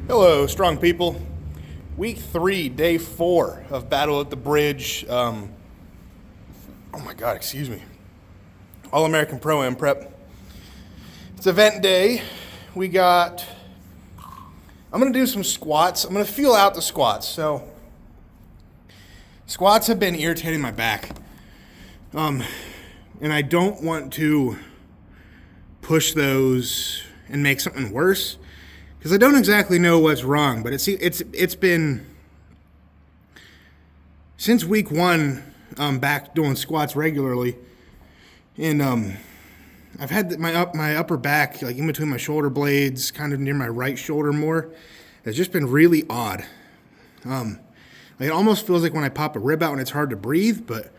Hello, strong people. Week 3, day 4 of Battle at the Bridge. Oh my God, excuse me. All-American Pro-Am prep. It's event day. I'm going to do some squats. I'm going to feel out the squats. So, squats have been irritating my back. And I don't want to push those and make something worse, because I don't exactly know what's wrong, but it's been since week 1 back doing squats regularly, and I've had my upper back, like in between my shoulder blades, kind of near my right shoulder more. It's just been really odd. It almost feels like when I pop a rib out and it's hard to breathe, but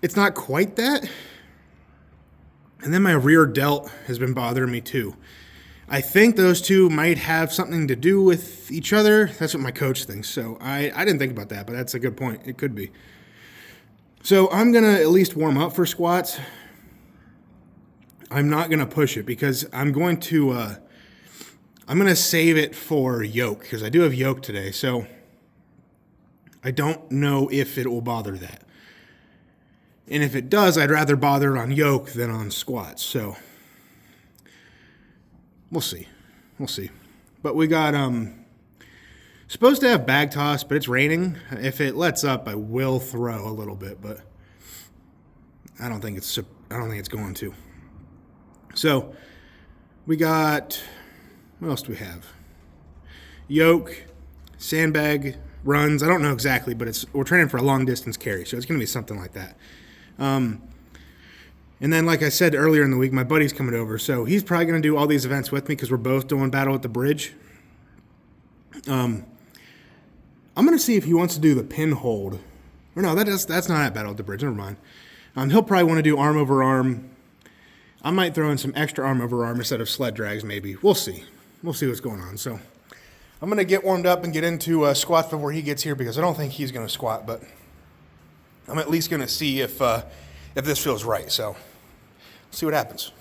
it's not quite that. And then my rear delt has been bothering me too. I think those two might have something to do with each other. That's what my coach thinks. So I didn't think about that, but that's a good point. It could be. So I'm going to at least warm up for squats. I'm not going to push it because I'm going to save it for yoke, because I do have yoke today. So I don't know if it will bother that. And if it does, I'd rather bother it on yoke than on squats. So we'll see. But we got supposed to have bag toss, but it's raining. If it lets up, I will throw a little bit, but I don't think it's going to. So we got, what else do we have? Yoke, sandbag, runs. I don't know exactly, but we're training for a long distance carry, so it's going to be something like that. And then, like I said earlier in the week, my buddy's coming over, so he's probably going to do all these events with me because we're both doing Battle at the Bridge. I'm going to see if he wants to do the pin hold. Or no, that's not at Battle at the Bridge. Never mind. He'll probably want to do arm over arm. I might throw in some extra arm over arm instead of sled drags, maybe. We'll see. We'll see what's going on. So I'm going to get warmed up and get into squats before he gets here, because I don't think he's going to squat, but I'm at least going to see if this feels right. So see what happens.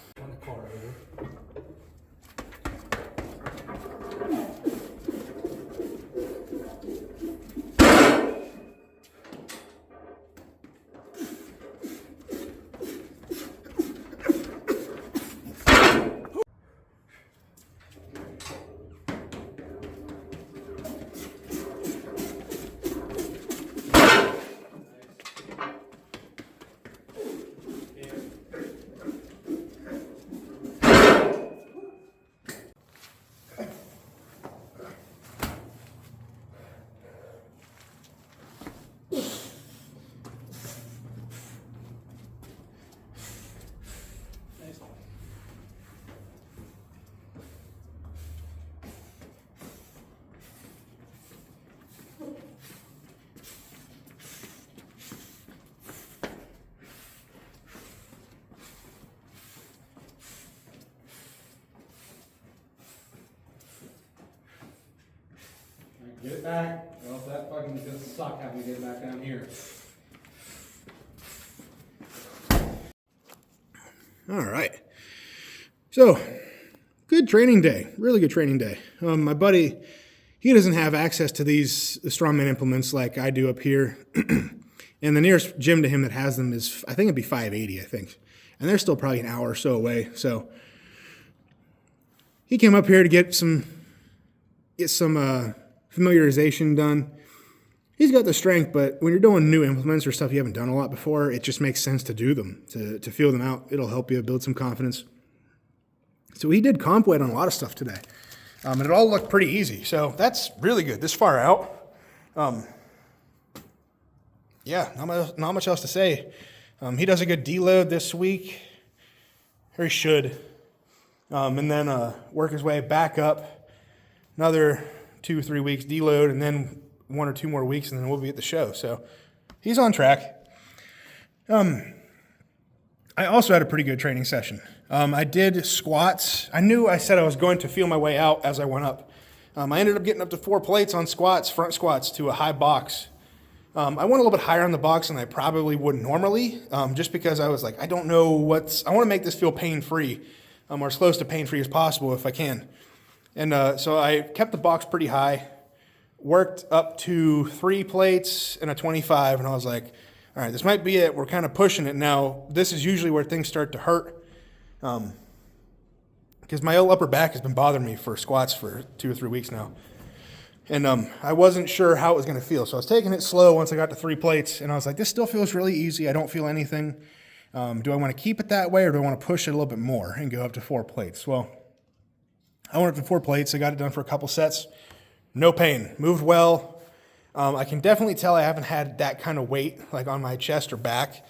Get it back, or else that fucking is gonna suck having to get it back down here. All right. So, good training day. Really good training day. My buddy, he doesn't have access to the strongman implements like I do up here. And the nearest gym to him that has them is, I think it'd be 580, I think. And they're still probably an hour or so away. So, he came up here to get some familiarization done. He's got the strength, but when you're doing new implements or stuff you haven't done a lot before, it just makes sense to do them, to feel them out. It'll help you build some confidence. So he did comp weight on a lot of stuff today. And it all looked pretty easy. So that's really good this far out. Yeah, not much else to say. He does a good deload this week. Or he should. And then work his way back up another 2-3 weeks deload, and then 1 or 2 more weeks, and then we'll be at the show. So he's on track. I also had a pretty good training session. I did squats. I said I was going to feel my way out as I went up. I ended up getting up to 4 plates on squats, front squats, to a high box. I went a little bit higher on the box than I probably would normally, just because I was like, I don't know I want to make this feel pain-free, or as close to pain-free as possible if I can. And so I kept the box pretty high, worked up to 3 plates and a 25, and I was like, all right, this might be it. We're kind of pushing it now. This is usually where things start to hurt, because my old upper back has been bothering me for squats for 2 or 3 weeks now. And I wasn't sure how it was going to feel. So I was taking it slow once I got to 3 plates, and I was like, this still feels really easy. I don't feel anything. Do I want to keep it that way, or do I want to push it a little bit more and go up to 4 plates? Well, I went up to 4 plates. I got it done for a couple sets. No pain. Moved well. I can definitely tell I haven't had that kind of weight like on my chest or back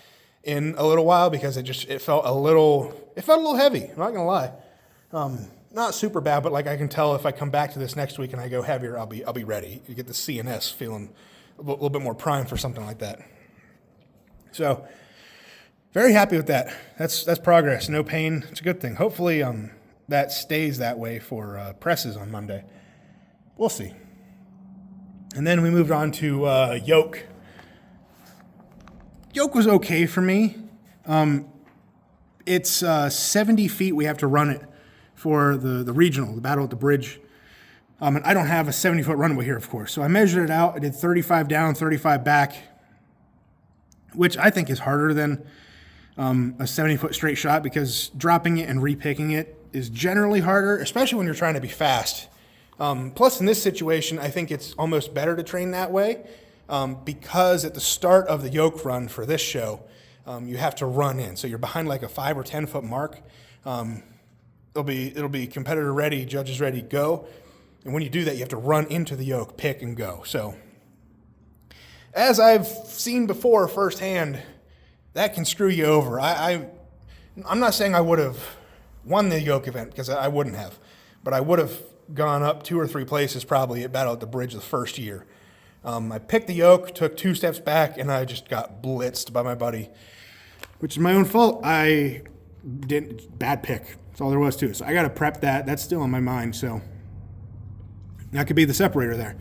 in a little while, because it felt a little heavy. I'm not going to lie. Not super bad, but like I can tell if I come back to this next week and I go heavier, I'll be ready. You get the CNS feeling a little bit more primed for something like that. So very happy with that. That's progress. No pain. It's a good thing. Hopefully that stays that way for presses on Monday. We'll see. And then we moved on to yoke. Yoke was okay for me. It's 70 feet we have to run it for the regional, the battle at the bridge. And I don't have a 70-foot runway here, of course. So I measured it out. I did 35 down, 35 back, which I think is harder than a 70-foot straight shot, because dropping it and repicking it is generally harder, especially when you're trying to be fast. Plus, in this situation, I think it's almost better to train that way, because at the start of the yoke run for this show, you have to run in. So you're behind like a 5 or 10-foot mark. It'll be competitor ready, judges ready, go. And when you do that, you have to run into the yoke, pick, and go. So as I've seen before firsthand, that can screw you over. I'm not saying I would have won the yoke event, because I wouldn't have, but I would have gone up 2 or 3 places probably at Battle at the Bridge the first year. I picked the yoke, took 2 steps back, and I just got blitzed by my buddy, which is my own fault. I didn't, bad pick. That's all there was to it. So I got to prep that. That's still on my mind. So that could be the separator there.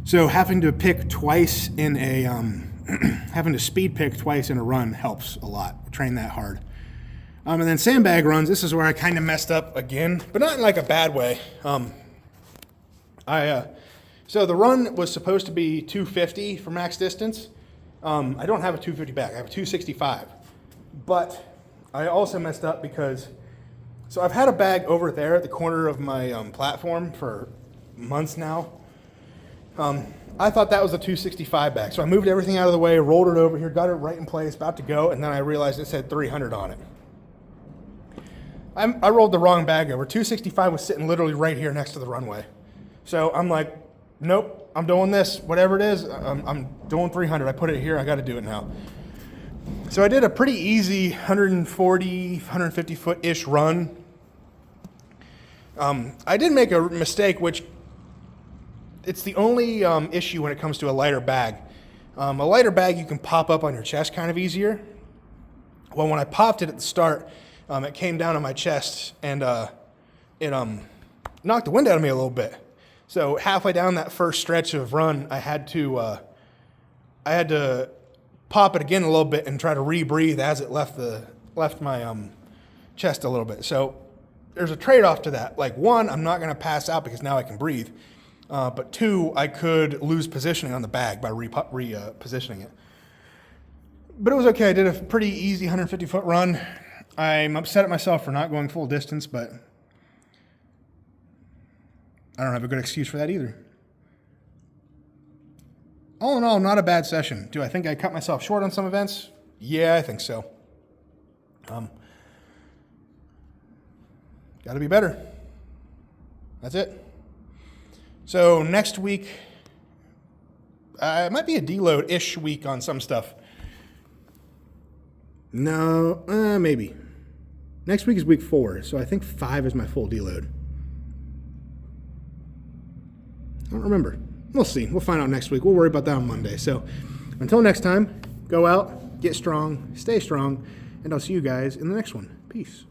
So having to pick twice in a, having to speed pick twice in a run helps a lot. Train that hard. And then sandbag runs, this is where I kind of messed up again, but not in like a bad way. So the run was supposed to be 250 for max distance. I don't have a 250 back. I have a 265. But I also messed up because, so I've had a bag over there at the corner of my platform for months now. I thought that was a 265 bag. So I moved everything out of the way, rolled it over here, got it right in place, about to go, and then I realized it said 300 on it. I rolled the wrong bag over. 265 was sitting literally right here next to the runway. So I'm like, nope, I'm doing this. Whatever it is, I'm doing 300. I put it here. I got to do it now. So I did a pretty easy 140, 150-foot-ish run. I did make a mistake, which it's the only issue when it comes to a lighter bag. A lighter bag you can pop up on your chest kind of easier. Well, when I popped it at the start, it came down on my chest, and it knocked the wind out of me a little bit. So halfway down that first stretch of run, I had to pop it again a little bit and try to rebreathe as it left my chest a little bit. So there's a trade-off to that. Like, 1, I'm not going to pass out because now I can breathe. But 2, I could lose positioning on the bag by repositioning it. But it was okay. I did a pretty easy 150-foot run. I'm upset at myself for not going full distance, but I don't have a good excuse for that either. All in all, not a bad session. Do I think I cut myself short on some events? Yeah, I think so. Got to be better. That's it. So next week, it might be a deload-ish week on some stuff. No, maybe. Next week is week 4, so I think 5 is my full deload. I don't remember. We'll see. We'll find out next week. We'll worry about that on Monday. So until next time, go out, get strong, stay strong, and I'll see you guys in the next one. Peace.